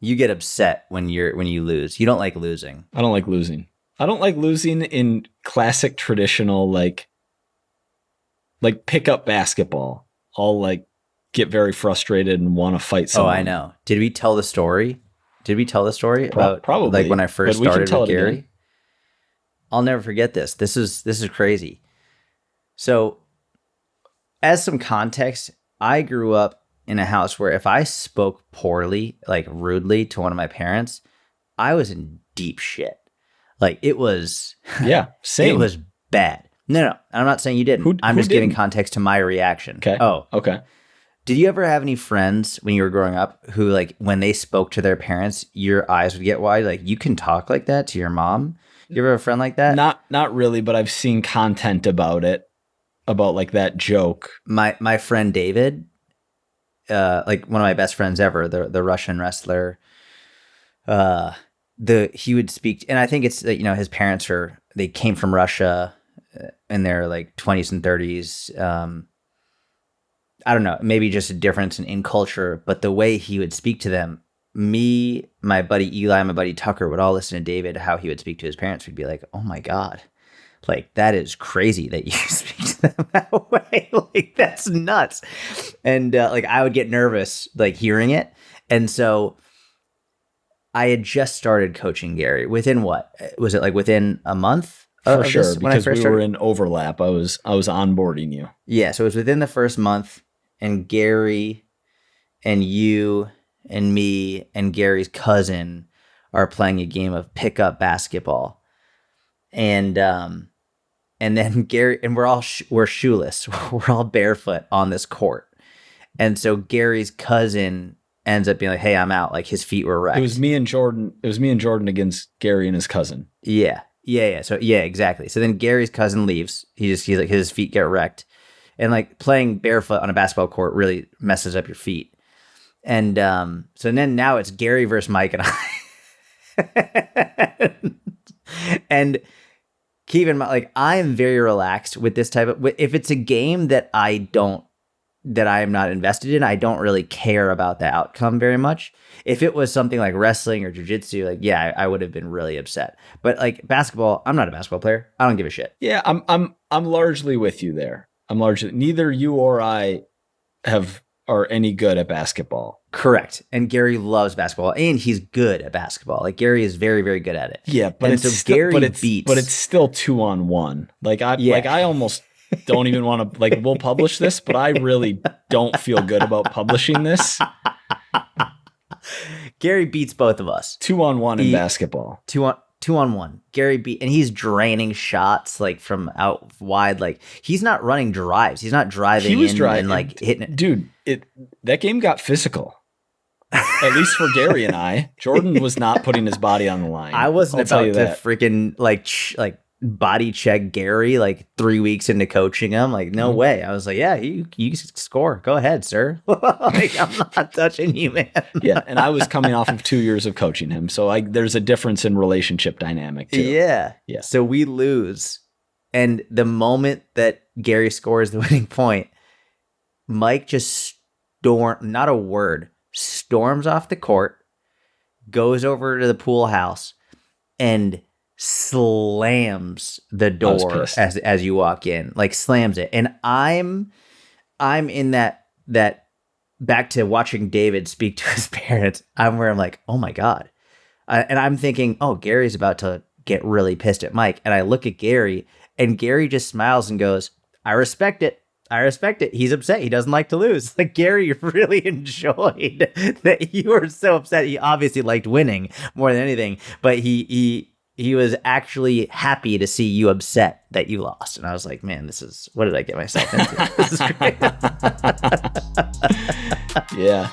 You get upset when you lose. You don't like losing. I don't like losing. I don't like losing in classic traditional like pickup basketball. I'll like get very frustrated and want to fight someone. Oh, I know. Did we tell the story? About probably like when I first started with Gary? Again. I'll never forget this. This is crazy. So, as some context, I grew up in a house where if I spoke poorly, like rudely to one of my parents, I was in deep shit. Like it was, yeah, same. It was bad. No, I'm not saying you didn't. I'm just giving context to my reaction. Okay. Oh, okay. Did you ever have any friends when you were growing up who, like, when they spoke to their parents, your eyes would get wide? Like, you can talk like that to your mom? You ever have a friend like that? Not really, but I've seen content about it, about like that joke. My friend David, like one of my best friends ever, the Russian wrestler, he would speak, and I think it's that, his parents they came from Russia in their like 20s and 30s. I don't know, maybe just a difference in culture, but the way he would speak to them, me, my buddy Eli, my buddy Tucker would all listen to David, how he would speak to his parents. We'd be like, oh my God, like that is crazy that you speak to them that way. Like that's nuts. And like I would get nervous like hearing it. And so I had just started coaching Gary. Within what? Was it like within a month? For sure, because we were in overlap. I was onboarding you. Yeah, so it was within the first month. And Gary and you and me and Gary's cousin are playing a game of pickup basketball. And then Gary, and we're shoeless. We're all barefoot on this court. And so Gary's cousin ends up being like, hey, I'm out. Like his feet were wrecked. It was me and Jordan against Gary and his cousin. Yeah. So yeah, exactly. So then Gary's cousin leaves. He's like, his feet get wrecked. And like playing barefoot on a basketball court really messes up your feet. And so then now it's Gary versus Mike and I. And keep in mind, like I am very relaxed with this type of, if it's a game that I am not invested in, I don't really care about the outcome very much. If it was something like wrestling or jiu-jitsu, like, yeah, I would have been really upset. But like basketball, I'm not a basketball player. I don't give a shit. Yeah, I'm largely with you there. Neither you or I are any good at basketball. Correct. And Gary loves basketball and he's good at basketball. Like Gary is very, very good at it. Yeah, but it's still 2-on-1. Like I almost don't even want to, like, we'll publish this, but I really don't feel good about publishing this. Gary beats both of us. 2-on-1 in basketball. 2-on-1. Gary beat, and he's draining shots like from out wide. Like he's not running drives. He's not driving. He was driving and like hitting it. Dude, that game got physical. At least for Gary and I. Jordan was not putting his body on the line. I wasn't about to freaking like body check Gary like 3 weeks into coaching him. Like no way. I was like, yeah, you score. Go ahead, sir. Like I'm not touching you, man. Yeah, and I was coming off of 2 years of coaching him, so there's a difference in relationship dynamic too. Yeah. So we lose, and the moment that Gary scores the winning point, Mike just not a word, storms off the court, goes over to the pool house, and slams the door as you walk in, like slams it. And I'm in that back to watching David speak to his parents. I'm like, oh my God. And I'm thinking, oh, Gary's about to get really pissed at Mike. And I look at Gary and Gary just smiles and goes, I respect it. He's upset. He doesn't like to lose. Like Gary really enjoyed that you were so upset. He obviously liked winning more than anything, but he was actually happy to see you upset that you lost. And I was like, man, what did I get myself into? This is great. Yeah.